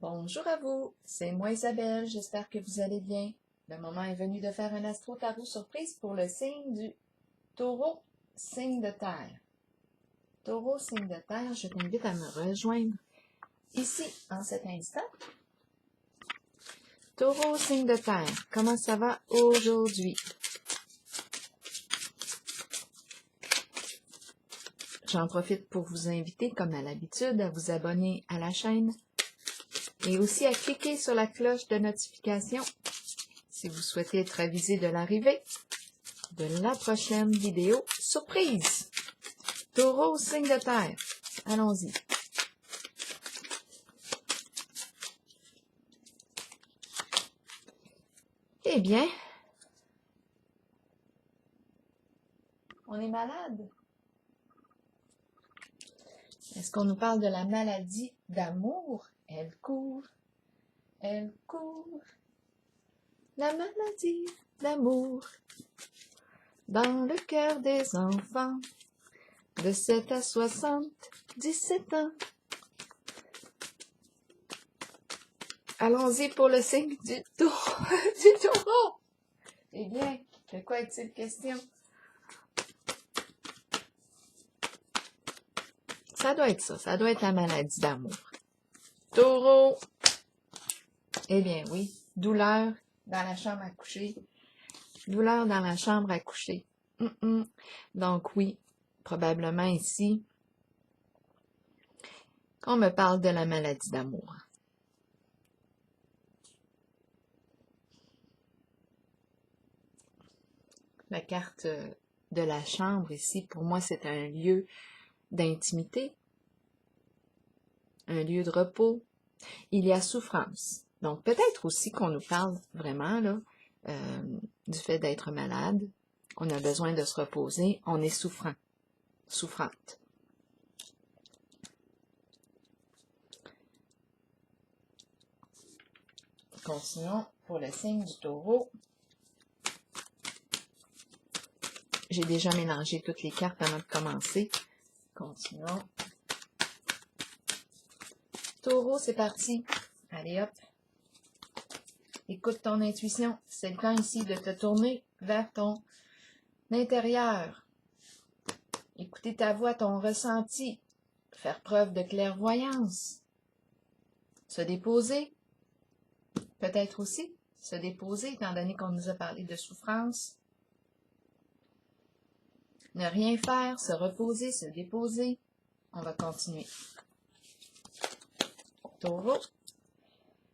Bonjour à vous, c'est moi Isabelle, j'espère que vous allez bien. Le moment est venu de faire un astro-tarot surprise pour le signe du Taureau, signe de terre. Taureau, signe de terre, je t'invite à me rejoindre ici en cet instant. Taureau, signe de terre, comment ça va aujourd'hui? J'en profite pour vous inviter, comme à l'habitude, à vous abonner à la chaîne et aussi à cliquer sur la cloche de notification si vous souhaitez être avisé de l'arrivée de la prochaine vidéo surprise. Taureau, signe de terre. Allons-y. Eh bien, on est malade. Est-ce qu'on nous parle de la maladie d'amour? Elle court, la maladie d'amour dans le cœur des enfants de 7 à 77 ans. Allons-y pour le signe du taureau. Eh bien, de quoi est-il question? Ça doit être ça, ça doit être la maladie d'amour. Taureau, eh bien oui, douleur dans la chambre à coucher. Douleur dans la chambre à coucher. Donc oui, probablement ici, qu'on me parle de la maladie d'amour. La carte de la chambre ici, pour moi, c'est un lieu d'intimité, un lieu de repos. Il y a souffrance. Donc peut-être aussi qu'on nous parle vraiment là du fait d'être malade. On a besoin de se reposer. On est souffrant, souffrante. Continuons pour le signe du taureau. J'ai déjà mélangé toutes les cartes avant de commencer. Continuons. Taureau, c'est parti. Allez hop. Écoute ton intuition. C'est le temps ici de te tourner vers ton intérieur. Écouter ta voix, ton ressenti. Faire preuve de clairvoyance. Se déposer. Peut-être aussi se déposer, étant donné qu'on nous a parlé de souffrance. Ne rien faire, se reposer, se déposer. On va continuer. Taureau.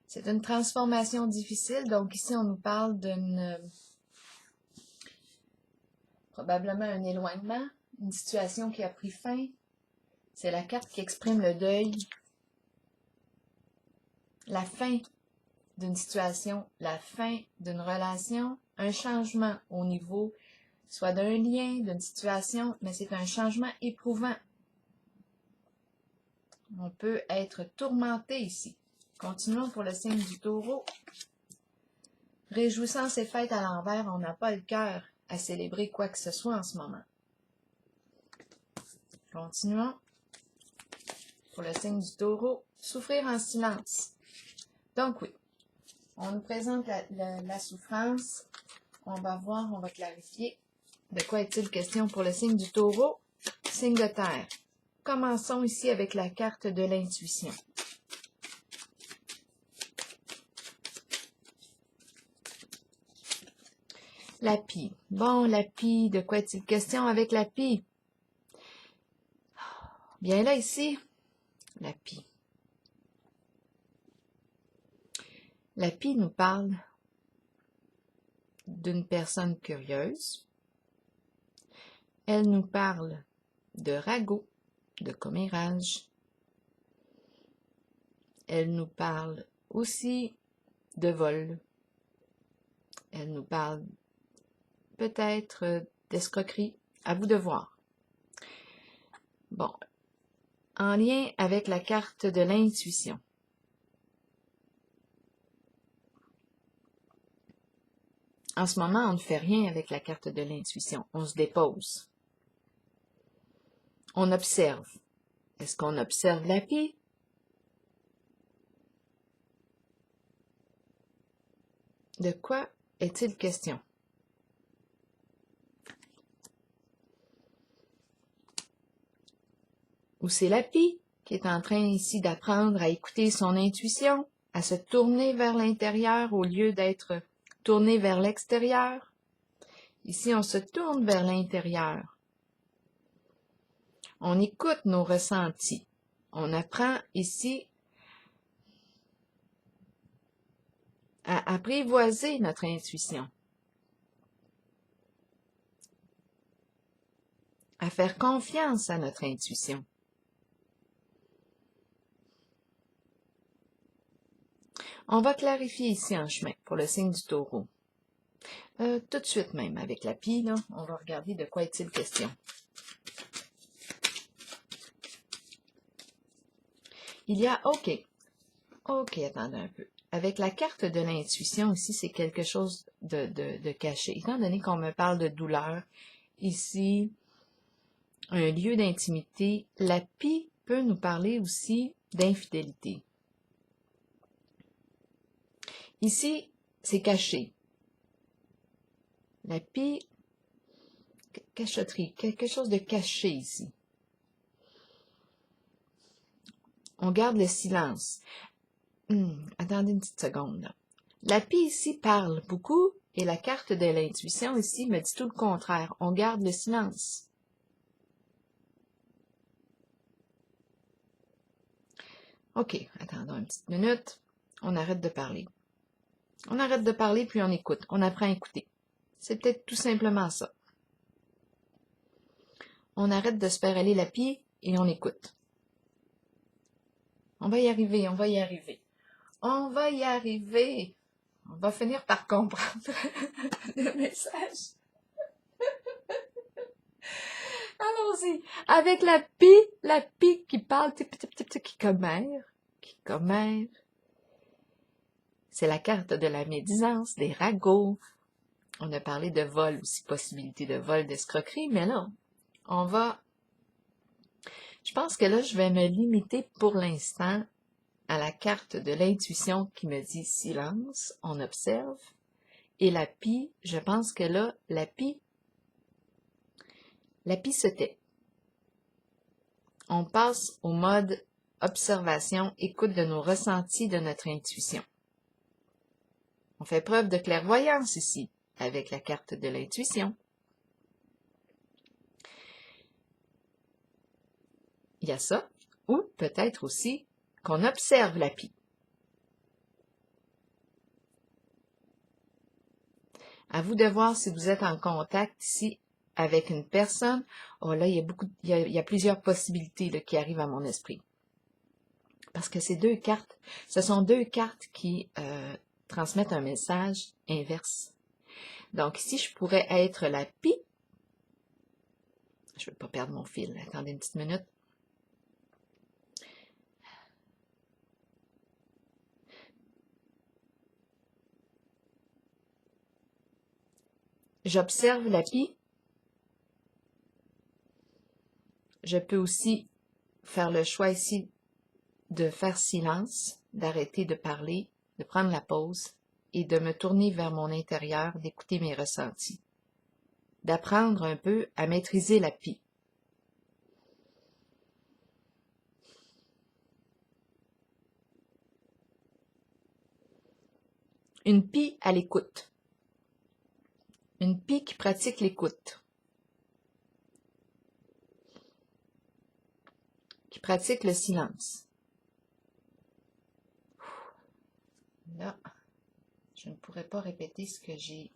C'est une transformation difficile. Donc ici, on nous parle d'une probablement un éloignement, une situation qui a pris fin. C'est la carte qui exprime le deuil, la fin d'une situation, la fin d'une relation, un changement au niveau soit d'un lien, d'une situation, mais c'est un changement éprouvant. On peut être tourmenté ici. Continuons pour le signe du taureau. Réjouissance et fête à l'envers, on n'a pas le cœur à célébrer quoi que ce soit en ce moment. Continuons pour le signe du taureau. Souffrir en silence. Donc oui, on nous présente la souffrance. On va voir, on va clarifier. De quoi est-il question pour le signe du taureau? Signe de terre. Commençons ici avec la carte de l'intuition. La pie. Bon, la pie, de quoi est-il question avec la pie? Bien là, ici, la pie. La pie nous parle d'une personne curieuse. Elle nous parle de ragot, de commérage. Elle nous parle aussi de vol. Elle nous parle peut-être d'escroquerie. À vous de voir. Bon, en lien avec la carte de l'intuition. En ce moment, on ne fait rien avec la carte de l'intuition. On se dépose. On observe. Est-ce qu'on observe la pie? De quoi est-il question? Ou c'est la pie qui est en train ici d'apprendre à écouter son intuition, à se tourner vers l'intérieur au lieu d'être tourné vers l'extérieur. Ici, on se tourne vers l'intérieur. On écoute nos ressentis. On apprend ici à apprivoiser notre intuition, à faire confiance à notre intuition. On va clarifier ici en chemin pour le signe du taureau. Tout de suite même, avec la pie, là, on va regarder de quoi est-il question. Il y a, OK, attendez un peu. Avec la carte de l'intuition, ici, c'est quelque chose de caché. Étant donné qu'on me parle de douleur, ici, un lieu d'intimité, la pie peut nous parler aussi d'infidélité. Ici, c'est caché. La pie, cachotterie, quelque chose de caché ici. On garde le silence. Attendez une petite seconde, là. La pie ici parle beaucoup et la carte de l'intuition ici me dit tout le contraire. On garde le silence. OK, attendons une petite minute. On arrête de parler. On arrête de parler puis on écoute. On apprend à écouter. C'est peut-être tout simplement ça. On arrête de se faire aller la pie et on écoute. On va y arriver, on va y arriver. On va y arriver. On va finir par comprendre le message. Allons-y. Avec la pie qui parle, qui commère. C'est la carte de la médisance, des ragots. On a parlé de vol aussi, possibilité de vol, d'escroquerie, mais là, je pense que là, je vais me limiter pour l'instant à la carte de l'intuition qui me dit silence, on observe. Et la pie, je pense que là, la pie se tait. On passe au mode observation, écoute de nos ressentis, de notre intuition. On fait preuve de clairvoyance ici, avec la carte de l'intuition. Il y a ça, ou peut-être aussi qu'on observe la pie. À vous de voir si vous êtes en contact ici avec une personne. Oh là, il y a plusieurs possibilités là, qui arrivent à mon esprit. Parce que ce sont deux cartes qui transmettent un message inverse. Donc ici, je pourrais être la pie. Je ne veux pas perdre mon fil. Attendez une petite minute. J'observe la pie. Je peux aussi faire le choix ici de faire silence, d'arrêter de parler, de prendre la pause et de me tourner vers mon intérieur, d'écouter mes ressentis, d'apprendre un peu à maîtriser la pie. Une pie à l'écoute. Une pie qui pratique l'écoute. Qui pratique le silence. Là, je ne pourrais pas répéter ce que j'ai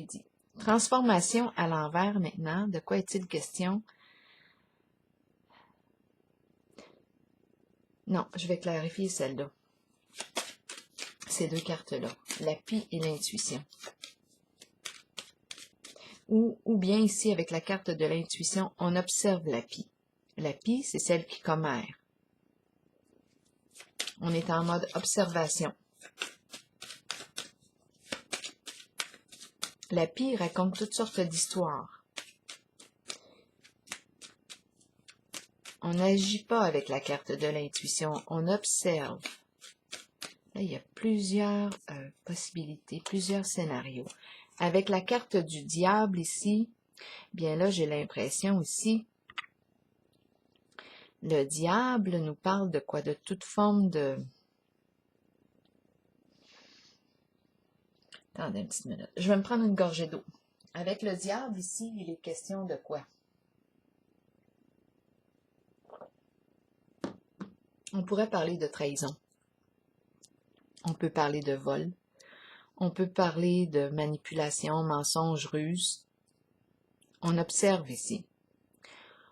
dit. Transformation à l'envers maintenant. De quoi est-il question? Non, je vais clarifier celle-là. Ces deux cartes-là. La pie et l'intuition. Ou bien ici, avec la carte de l'intuition, on observe la pie. La pie, c'est celle qui commère. On est en mode observation. La pie raconte toutes sortes d'histoires. On n'agit pas avec la carte de l'intuition, on observe. Là, il y a plusieurs possibilités, plusieurs scénarios. Avec la carte du diable ici, bien là, j'ai l'impression ici, le diable nous parle de quoi? De toute forme de... Attendez une petite minute. Je vais me prendre une gorgée d'eau. Avec le diable ici, il est question de quoi? On pourrait parler de trahison. On peut parler de vol. On peut parler de manipulation, mensonge, ruse. On observe ici.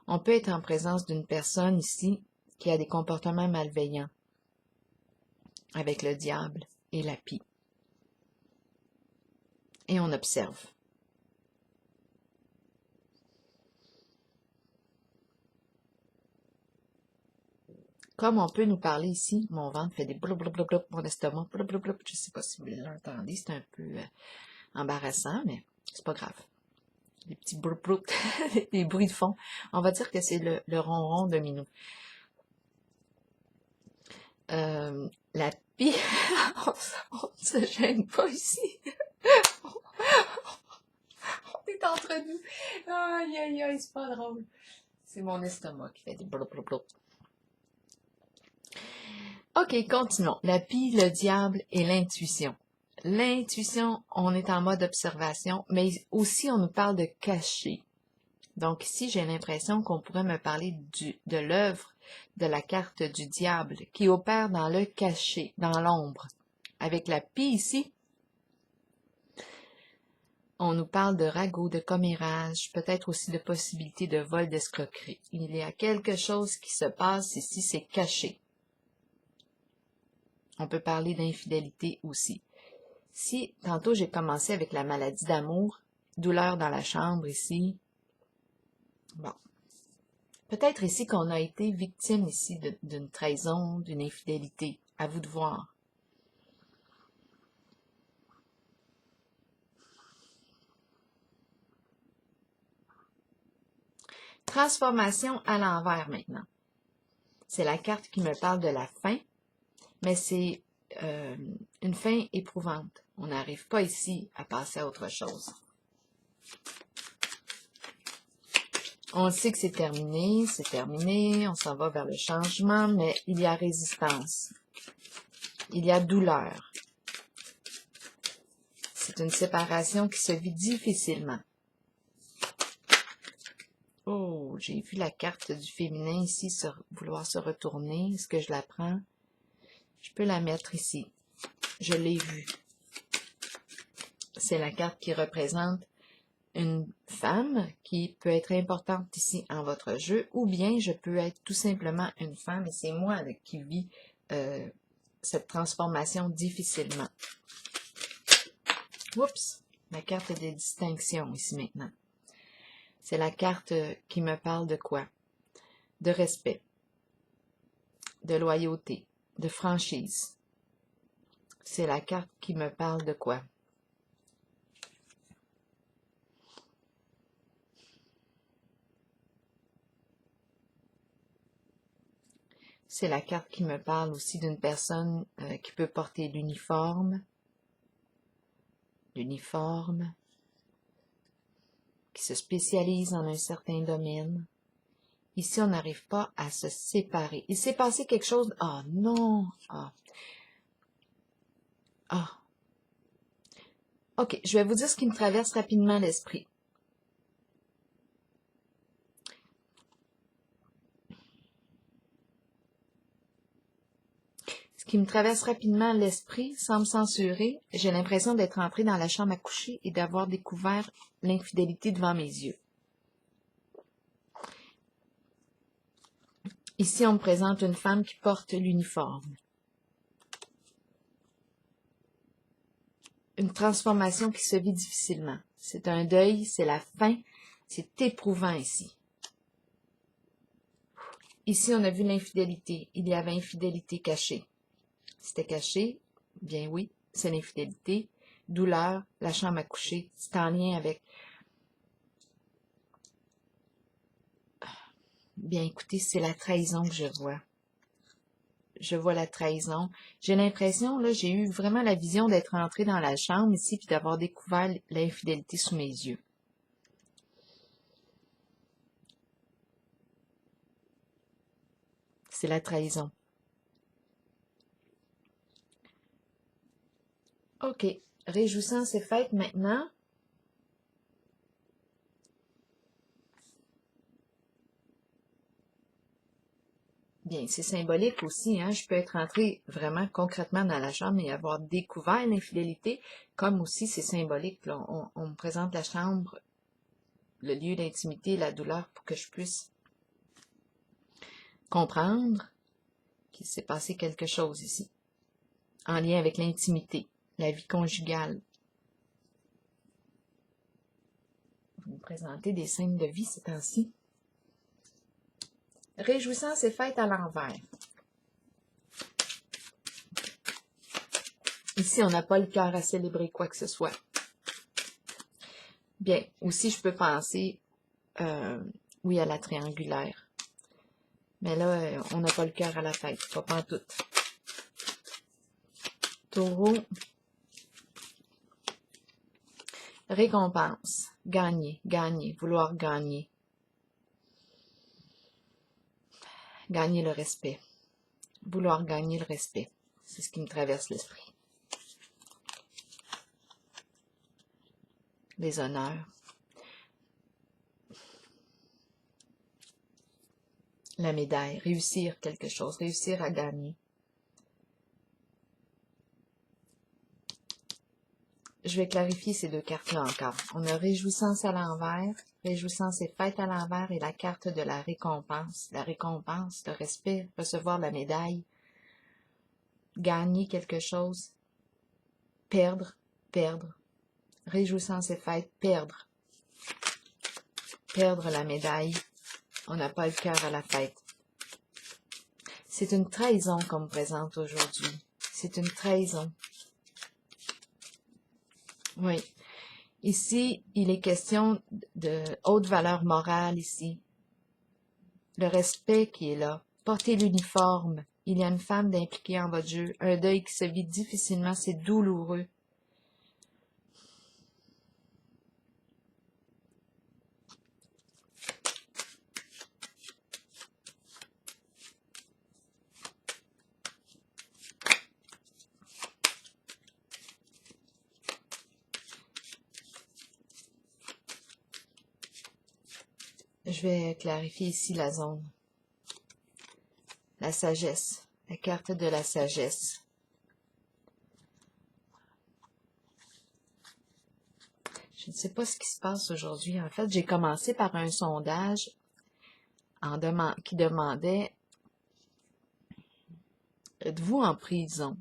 On peut être en présence d'une personne ici qui a des comportements malveillants avec le diable et la pie. Et on observe. Comme on peut nous parler ici, mon ventre fait des blou blou blou blou, mon estomac blou blou blou. Je ne sais pas si vous l'entendez, c'est un peu embarrassant, mais c'est pas grave. Des petits blou blou, des bruits de fond. On va dire que c'est le ronron de Minou. La pie, on ne se gêne pas ici. On est entre nous. Aïe, aïe, aïe, c'est pas drôle. C'est mon estomac qui fait des blou blou blou. Ok, continuons. La pie, le diable et l'intuition. L'intuition, on est en mode observation, mais aussi on nous parle de cacher. Donc ici, j'ai l'impression qu'on pourrait me parler de l'œuvre de la carte du diable qui opère dans le caché, dans l'ombre. Avec la pie ici, on nous parle de ragots, de commérage, peut-être aussi de possibilités de vol, d'escroquerie. Il y a quelque chose qui se passe ici, c'est caché. On peut parler d'infidélité aussi. Si, tantôt, j'ai commencé avec la maladie d'amour, douleur dans la chambre ici, bon. Peut-être ici qu'on a été victime ici d'une trahison, d'une infidélité. À vous de voir. Transformation à l'envers maintenant. C'est la carte qui me parle de la fin, mais c'est une fin éprouvante. On n'arrive pas ici à passer à autre chose. On sait que c'est terminé, on s'en va vers le changement, mais il y a résistance. Il y a douleur. C'est une séparation qui se vit difficilement. Oh, j'ai vu la carte du féminin ici vouloir se retourner. Est-ce que je la prends? Je peux la mettre ici. Je l'ai vue. C'est la carte qui représente une femme qui peut être importante ici en votre jeu, ou bien je peux être tout simplement une femme et c'est moi qui vis cette transformation difficilement. Oups, la carte des distinctions ici maintenant. C'est la carte qui me parle de quoi? De respect, de loyauté, de franchise. C'est la carte qui me parle de quoi? C'est la carte qui me parle aussi d'une personne qui peut porter l'uniforme, qui se spécialise en un certain domaine. Ici, on n'arrive pas à se séparer. Il s'est passé quelque chose. Ah non! Ah. OK, je vais vous dire ce qui me traverse rapidement l'esprit. Ce qui me traverse rapidement l'esprit, sans me censurer, j'ai l'impression d'être entrée dans la chambre à coucher et d'avoir découvert l'infidélité devant mes yeux. Ici, on me présente une femme qui porte l'uniforme. Une transformation qui se vit difficilement. C'est un deuil, c'est la fin, c'est éprouvant ici. Ici, on a vu l'infidélité. Il y avait infidélité cachée. C'était caché, bien oui, c'est l'infidélité. Douleur, la chambre à coucher, c'est en lien avec... Bien écoutez, c'est la trahison que je vois. je vois la trahison. J'ai l'impression, là, j'ai eu vraiment la vision d'être entrée dans la chambre ici, puis d'avoir découvert l'infidélité sous mes yeux. C'est la trahison. OK. Réjouissance et fête maintenant. Bien, c'est symbolique aussi, hein. Je peux être entrée vraiment concrètement dans la chambre et avoir découvert l'infidélité, comme aussi c'est symbolique, là. On me présente la chambre, le lieu d'intimité, la douleur, pour que je puisse comprendre qu'il s'est passé quelque chose ici, en lien avec l'intimité, la vie conjugale. Vous me présentez des scènes de vie ces temps-ci. Réjouissance et fête à l'envers. Ici, on n'a pas le cœur à célébrer quoi que ce soit. Bien, aussi, je peux penser, oui, à la triangulaire. Mais là, on n'a pas le cœur à la fête, pas pantoute. Taureau. Récompense. Gagner, gagner, vouloir gagner. Gagner le respect. Vouloir gagner le respect. C'est ce qui me traverse l'esprit. Les honneurs. La médaille. Réussir quelque chose. Réussir à gagner. Je vais clarifier ces deux cartes-là encore. On a réjouissance à l'envers, réjouissance et fête à l'envers et la carte de la récompense. La récompense, le respect, recevoir la médaille, gagner quelque chose, perdre, perdre. Réjouissance et fête, perdre. Perdre la médaille. On n'a pas le cœur à la fête. C'est une trahison qu'on me présente aujourd'hui. C'est une trahison. Oui. Ici, il est question de haute valeur morale ici. Le respect qui est là. Portez l'uniforme. Il y a une femme d'impliquée en votre jeu. Un deuil qui se vit difficilement. C'est douloureux. Je vais clarifier ici la zone. La sagesse. La carte de la sagesse. Je ne sais pas ce qui se passe aujourd'hui. En fait, j'ai commencé par un sondage qui demandait « Êtes-vous en prison? »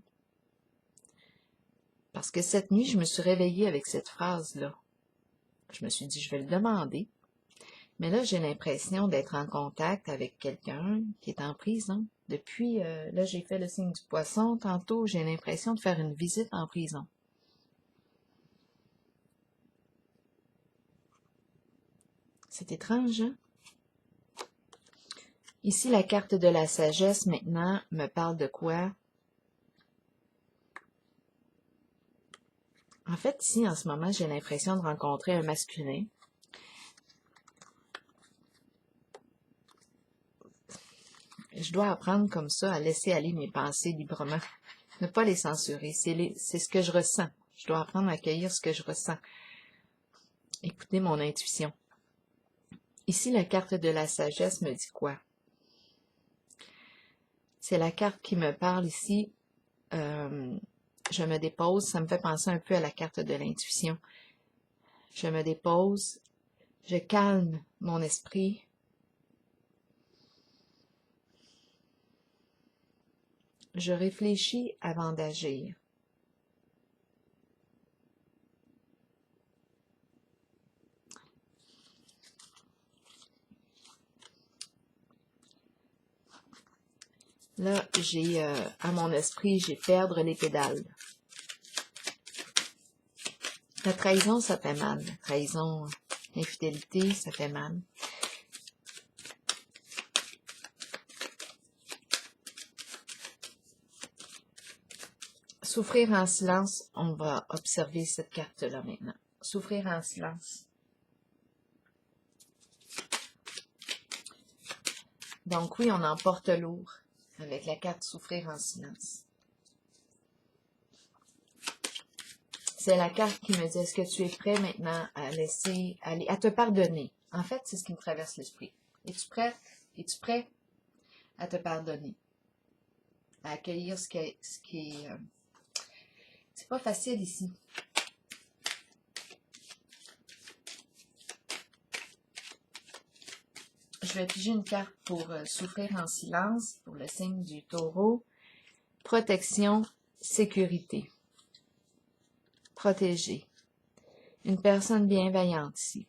Parce que cette nuit, je me suis réveillée avec cette phrase-là. Je me suis dit « Je vais le demander. » Mais là, j'ai l'impression d'être en contact avec quelqu'un qui est en prison. Depuis, là, j'ai fait le signe du poisson. Tantôt, j'ai l'impression de faire une visite en prison. C'est étrange, hein? Ici, la carte de la sagesse, maintenant, me parle de quoi? En fait, ici, en ce moment, j'ai l'impression de rencontrer un masculin. Je dois apprendre comme ça à laisser aller mes pensées librement. Ne pas les censurer. C'est ce que je ressens. Je dois apprendre à accueillir ce que je ressens. Écoutez mon intuition. Ici, la carte de la sagesse me dit quoi? C'est la carte qui me parle ici. Je me dépose. Ça me fait penser un peu à la carte de l'intuition. Je me dépose. Je calme mon esprit. Je réfléchis avant d'agir. Là, j'ai à mon esprit, j'ai perdre les pédales. La trahison, ça fait mal. La trahison, l'infidélité, ça fait mal. Souffrir en silence, on va observer cette carte-là maintenant. Souffrir en silence. Donc oui, on en porte lourd avec la carte souffrir en silence. C'est la carte qui me dit, est-ce que tu es prêt maintenant à laisser aller, à te pardonner? En fait, c'est ce qui me traverse l'esprit. Es-tu prête? Es-tu prêt à te pardonner? À accueillir ce qui est c'est pas facile ici. Je vais piger une carte pour souffrir en silence, pour le signe du taureau. Protection, sécurité. Protéger. Une personne bienveillante ici,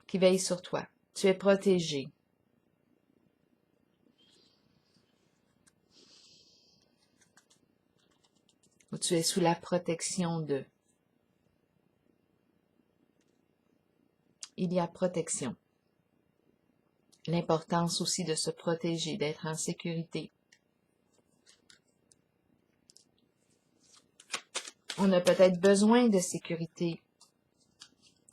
qui veille sur toi. Tu es protégé. Ou tu es sous la protection de. Il y a protection. L'importance aussi de se protéger, d'être en sécurité. On a peut-être besoin de sécurité.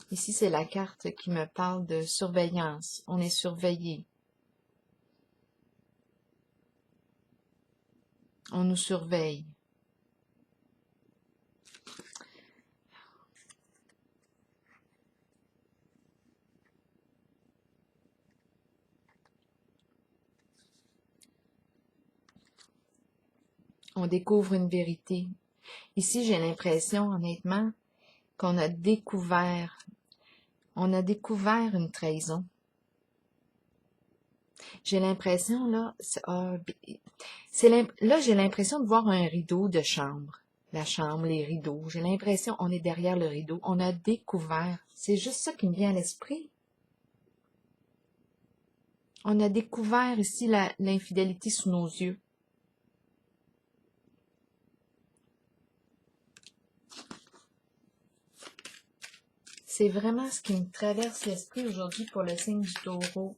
Ici, c'est la carte qui me parle de surveillance. On est surveillé. On nous surveille. On découvre une vérité. Ici, j'ai l'impression, honnêtement, qu'on a découvert, une trahison. J'ai l'impression, là, là, j'ai l'impression de voir un rideau de chambre. La chambre, les rideaux. J'ai l'impression, on est derrière le rideau. On a découvert. C'est juste ça qui me vient à l'esprit. On a découvert ici l'infidélité sous nos yeux. C'est vraiment ce qui me traverse l'esprit aujourd'hui pour le signe du taureau.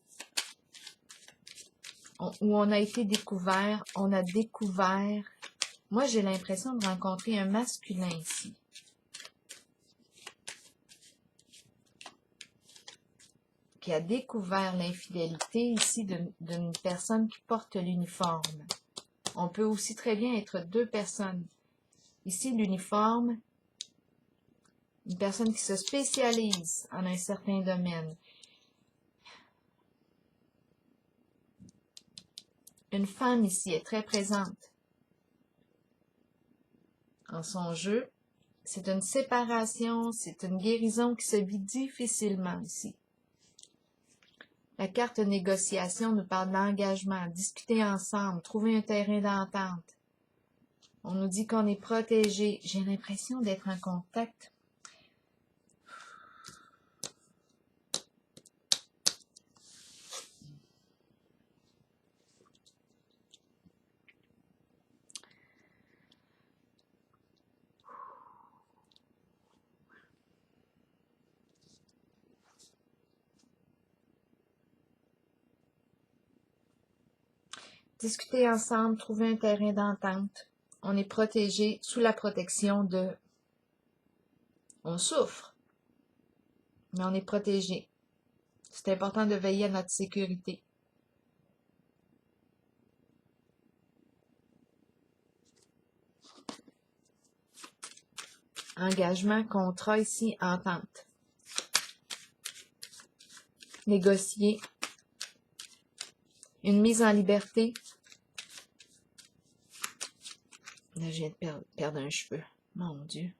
Où on a été découvert, on a découvert. Moi, j'ai l'impression de rencontrer un masculin ici. Qui a découvert l'infidélité ici d'une personne qui porte l'uniforme. On peut aussi très bien être deux personnes. Ici, l'uniforme, une personne qui se spécialise en un certain domaine. Une femme ici est très présente en son jeu. C'est une séparation, c'est une guérison qui se vit difficilement ici. La carte négociation nous parle d'engagement, discuter ensemble, trouver un terrain d'entente. On nous dit qu'on est protégé. J'ai l'impression d'être en contact. Discuter ensemble, trouver un terrain d'entente. On est protégé sous la protection de... On souffre, mais on est protégé. C'est important de veiller à notre sécurité. Engagement, contrat ici, entente. Négocier. Une mise en liberté. Là, je viens de perdre un cheveu. Mon Dieu.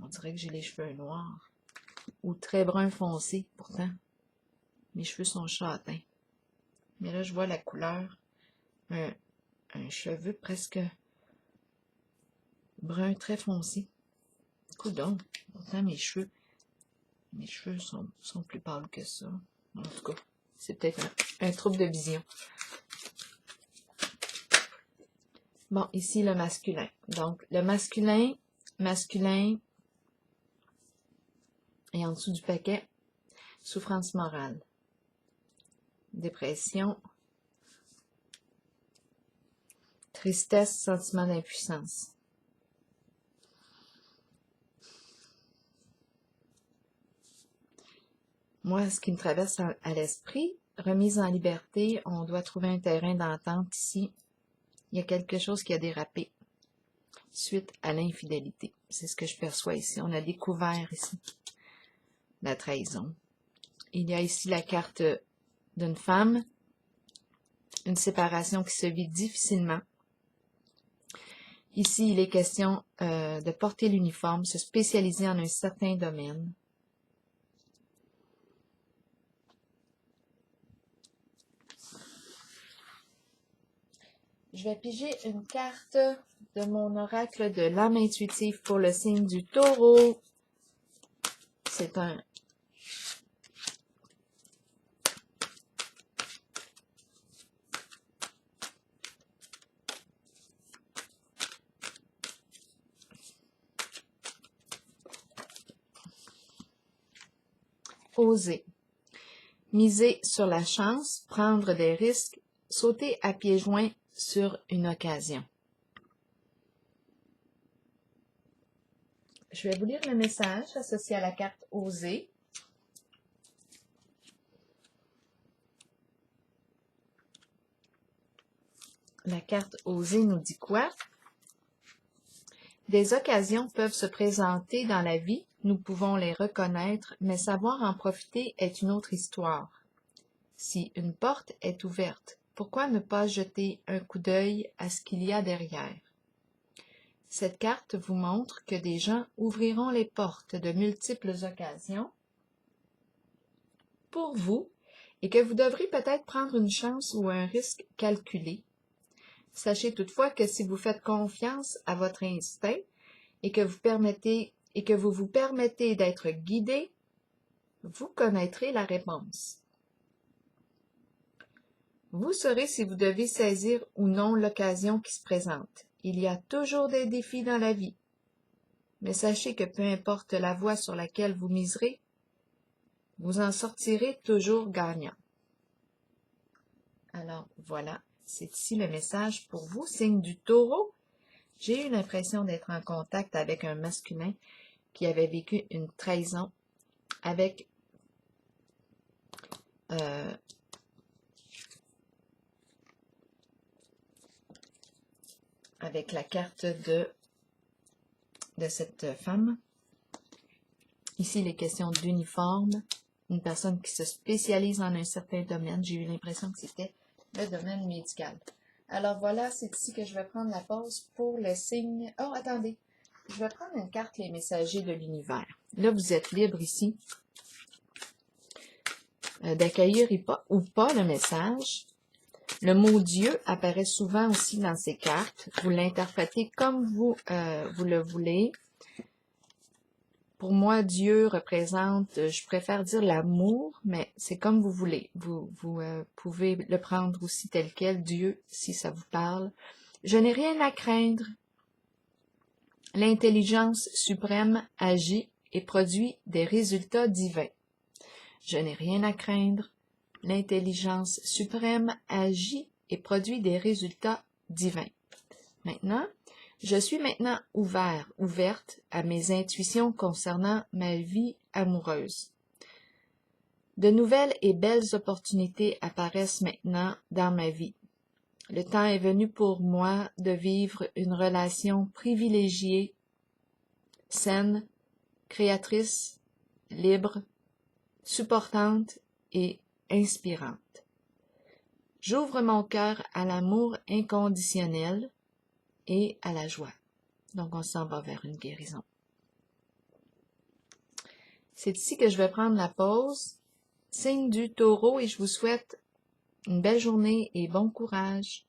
On dirait que j'ai les cheveux noirs. Ou très brun foncé, pourtant. Mes cheveux sont châtains. Mais là, je vois la couleur. Un cheveu presque brun très foncé. Coudonc. Pourtant, mes cheveux sont plus pâles que ça. En tout cas, c'est peut-être un trouble de vision. Bon, ici, le masculin. Donc, le masculin est en dessous du paquet. Souffrance morale. Dépression. Tristesse, sentiment d'impuissance. Moi, ce qui me traverse à l'esprit, remise en liberté, on doit trouver un terrain d'entente ici. Il y a quelque chose qui a dérapé suite à l'infidélité. C'est ce que je perçois ici. On a découvert ici la trahison. Il y a ici la carte d'une femme, une séparation qui se vit difficilement. Ici, il est question de porter l'uniforme, se spécialiser en un certain domaine. Je vais piger une carte de mon oracle de l'âme intuitive pour le signe du Taureau. C'est un oser. Miser sur la chance, prendre des risques, sauter à pieds joints sur une occasion. Je vais vous lire le message associé à la carte oser. La carte oser nous dit quoi? Des occasions peuvent se présenter dans la vie, nous pouvons les reconnaître, mais savoir en profiter est une autre histoire. Si une porte est ouverte, pourquoi ne pas jeter un coup d'œil à ce qu'il y a derrière? Cette carte vous montre que des gens ouvriront les portes de multiples occasions pour vous et que vous devrez peut-être prendre une chance ou un risque calculé. Sachez toutefois que si vous faites confiance à votre instinct et que vous vous permettez d'être guidé, vous connaîtrez la réponse. Vous saurez si vous devez saisir ou non l'occasion qui se présente. Il y a toujours des défis dans la vie. Mais sachez que peu importe la voie sur laquelle vous miserez, vous en sortirez toujours gagnant. Alors voilà, c'est ici le message pour vous, signe du Taureau. J'ai eu l'impression d'être en contact avec un masculin qui avait vécu une trahison avec la carte de cette femme. Ici, les questions d'uniforme, une personne qui se spécialise en un certain domaine. J'ai eu l'impression que c'était le domaine médical. Alors voilà, c'est ici que je vais prendre la pause pour le signe. Oh, attendez, je vais prendre une carte, les messagers de l'univers. Là, vous êtes libre ici d'accueillir ou pas le message. Le mot Dieu apparaît souvent aussi dans ces cartes. Vous l'interprétez comme vous le voulez. Pour moi, Dieu représente, je préfère dire l'amour, mais c'est comme vous voulez. Vous pouvez le prendre aussi tel quel, Dieu, si ça vous parle. Je n'ai rien à craindre. L'intelligence suprême agit et produit des résultats divins. Je n'ai rien à craindre. L'intelligence suprême agit et produit des résultats divins. Maintenant, je suis maintenant ouverte à mes intuitions concernant ma vie amoureuse. De nouvelles et belles opportunités apparaissent maintenant dans ma vie. Le temps est venu pour moi de vivre une relation privilégiée, saine, créatrice, libre, supportante et inspirante. J'ouvre mon cœur à l'amour inconditionnel et à la joie. Donc, on s'en va vers une guérison. C'est ici que je vais prendre la pause. Signe du Taureau et je vous souhaite une belle journée et bon courage.